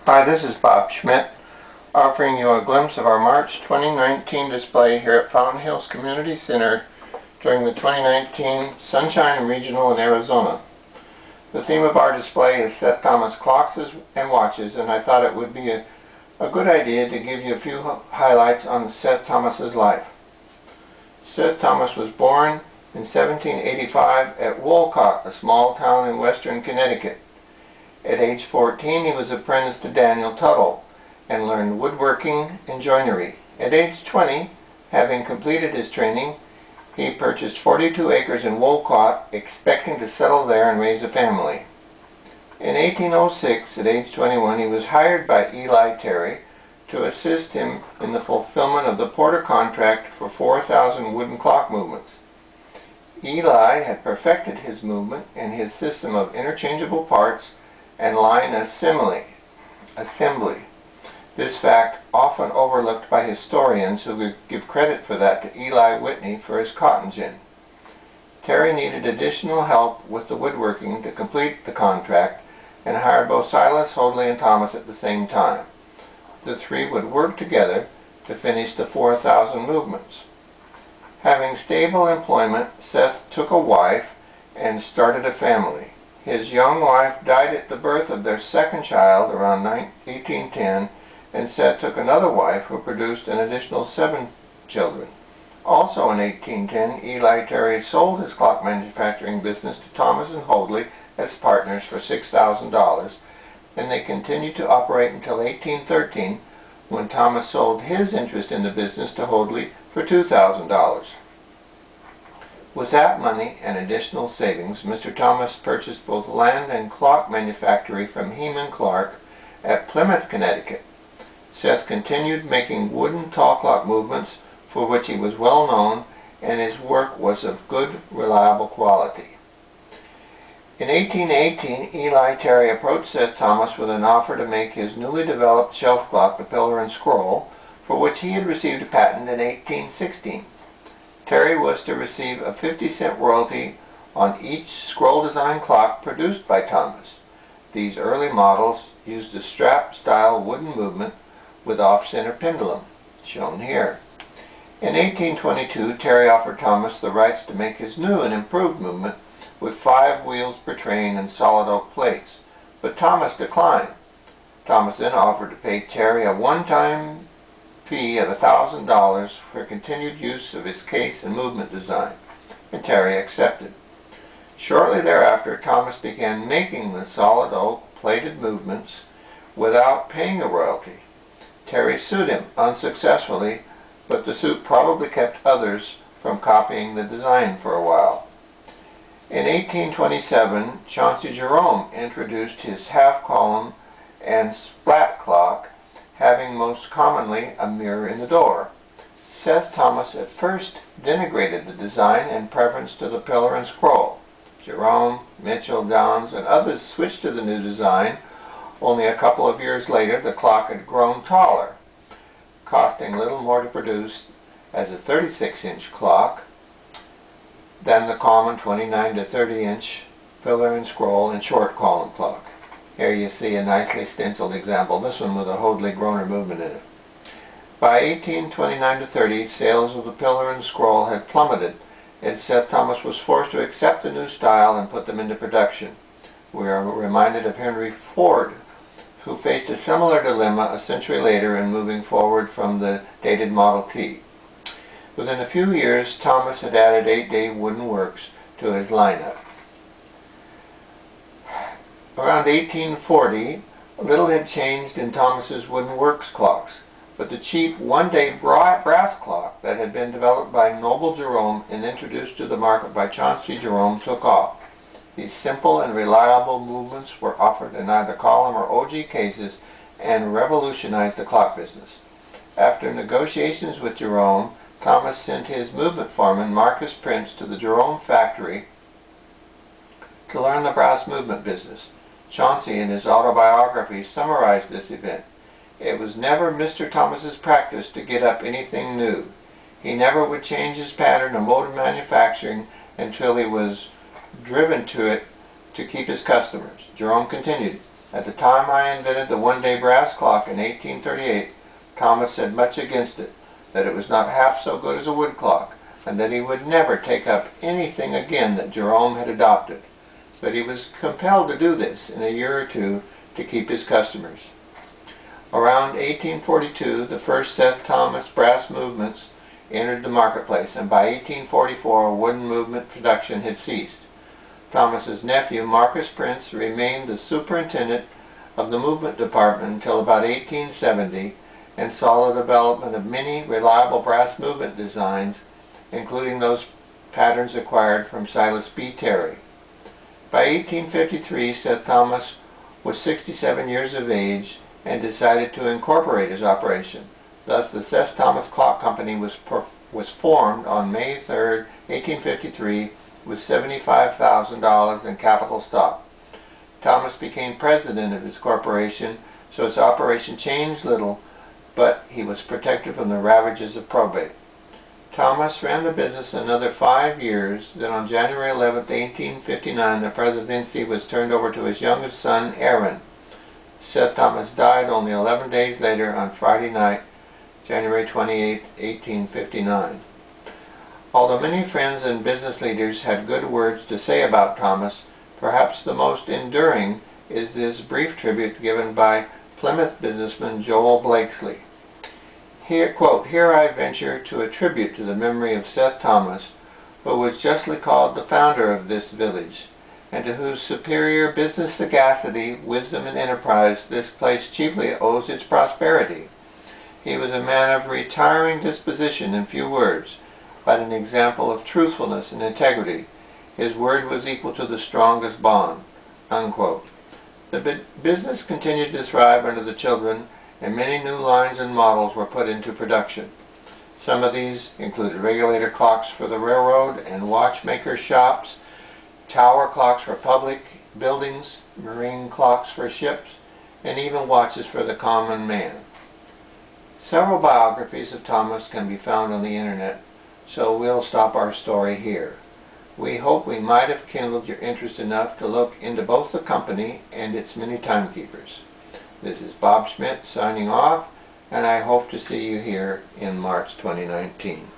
Hi, this is Bob Schmidt, offering you a glimpse of our March 2019 display here at Fountain Hills Community Center during the 2019 Sunshine Regional in Arizona. The theme of our display is Seth Thomas clocks and watches, and I thought it would be a good idea to give you a few highlights on Seth Thomas's life. Seth Thomas was born in 1785 at Wolcott, a small town in western Connecticut. At age 14, he was apprenticed to Daniel Tuttle and learned woodworking and joinery. At age 20, having completed his training, he purchased 42 acres in Wolcott, expecting to settle there and raise a family. In 1806, at age 21, he was hired by Eli Terry to assist him in the fulfillment of the Porter contract for 4,000 wooden clock movements. Eli had perfected his movement and his system of interchangeable parts and line assembly. This fact often overlooked by historians who give credit for that to Eli Whitney for his cotton gin. Terry needed additional help with the woodworking to complete the contract and hired both Silas, Hoadley, and Thomas at the same time. The three would work together to finish the 4,000 movements. Having stable employment, Seth took a wife and started a family. His young wife died at the birth of their second child around 1810, and Seth took another wife who produced an additional 7 children. Also in 1810, Eli Terry sold his clock manufacturing business to Thomas and Hoadley as partners for $6,000, and they continued to operate until 1813, when Thomas sold his interest in the business to Hoadley for $2,000. With that money and additional savings, Mr. Thomas purchased both land and clock manufactory from Heman Clark at Plymouth, Connecticut. Seth continued making wooden tall clock movements, for which he was well known, and his work was of good, reliable quality. In 1818, Eli Terry approached Seth Thomas with an offer to make his newly developed shelf clock, the Pillar and Scroll, for which he had received a patent in 1816. Terry was to receive a 50-cent royalty on each scroll design clock produced by Thomas. These early models used a strap-style wooden movement with off-center pendulum, shown here. In 1822, Terry offered Thomas the rights to make his new and improved movement with 5 wheels per train and solid oak plates, but Thomas declined. Thomas then offered to pay Terry a one-time fee of $1,000 for continued use of his case and movement design, and Terry accepted. Shortly thereafter, Thomas began making the solid oak plated movements without paying a royalty. Terry sued him unsuccessfully, but the suit probably kept others from copying the design for a while. In 1827, Chauncey Jerome introduced his half-column and splat clock, having most commonly a mirror in the door. Seth Thomas at first denigrated the design in preference to the Pillar and Scroll. Jerome, Mitchell, Downs, and others switched to the new design. Only a couple of years later, the clock had grown taller, costing little more to produce as a 36-inch clock than the common 29 to 30-inch Pillar and Scroll and short column clock. Here you see a nicely stenciled example, this one with a Hoadley Groner movement in it. By 1829 to 30, sales of the Pillar and Scroll had plummeted, and Seth Thomas was forced to accept the new style and put them into production. We are reminded of Henry Ford, who faced a similar dilemma a century later in moving forward from the dated Model T. Within a few years, Thomas had added 8-day wooden works to his lineup. Around 1840, little had changed in Thomas's wooden works clocks, but the cheap one-day brass clock that had been developed by Noble Jerome and introduced to the market by Chauncey Jerome took off. These simple and reliable movements were offered in either column or OG cases and revolutionized the clock business. After negotiations with Jerome, Thomas sent his movement foreman, Marcus Prince, to the Jerome factory to learn the brass movement business. Chauncey, in his autobiography, summarized this event. It was never Mr. Thomas's practice to get up anything new. He never would change his pattern or mode of manufacturing until he was driven to it to keep his customers. Jerome continued, At the time I invented the one-day brass clock in 1838, Thomas said much against it, that it was not half so good as a wood clock, and that he would never take up anything again that Jerome had adopted. But he was compelled to do this in a year or two to keep his customers. Around 1842, the first Seth Thomas brass movements entered the marketplace, and by 1844, wooden movement production had ceased. Thomas's nephew, Marcus Prince, remained the superintendent of the movement department until about 1870, and saw the development of many reliable brass movement designs, including those patterns acquired from Silas B. Terry. By 1853, Seth Thomas was 67 years of age and decided to incorporate his operation. Thus, the Seth Thomas Clock Company was formed on May 3, 1853, with $75,000 in capital stock. Thomas became president of his corporation, so its operation changed little, but he was protected from the ravages of probate. Thomas ran the business another 5 years, then on January 11, 1859, the presidency was turned over to his youngest son, Aaron. Seth Thomas died only 11 days later on Friday night, January 28, 1859. Although many friends and business leaders had good words to say about Thomas, perhaps the most enduring is this brief tribute given by Plymouth businessman Joel Blakesley. Here, quote, "Here I venture to attribute to the memory of Seth Thomas, who was justly called the founder of this village, and to whose superior business sagacity, wisdom, and enterprise this place chiefly owes its prosperity. He was a man of retiring disposition and few words, but an example of truthfulness and integrity. His word was equal to the strongest bond," unquote. The business continued to thrive under the children, and many new lines and models were put into production. Some of these included regulator clocks for the railroad and watchmaker shops, tower clocks for public buildings, marine clocks for ships, and even watches for the common man. Several biographies of Thomas can be found on the internet, so we'll stop our story here. We hope we might have kindled your interest enough to look into both the company and its many timekeepers. This is Bob Schmidt signing off, and I hope to see you here in March 2019.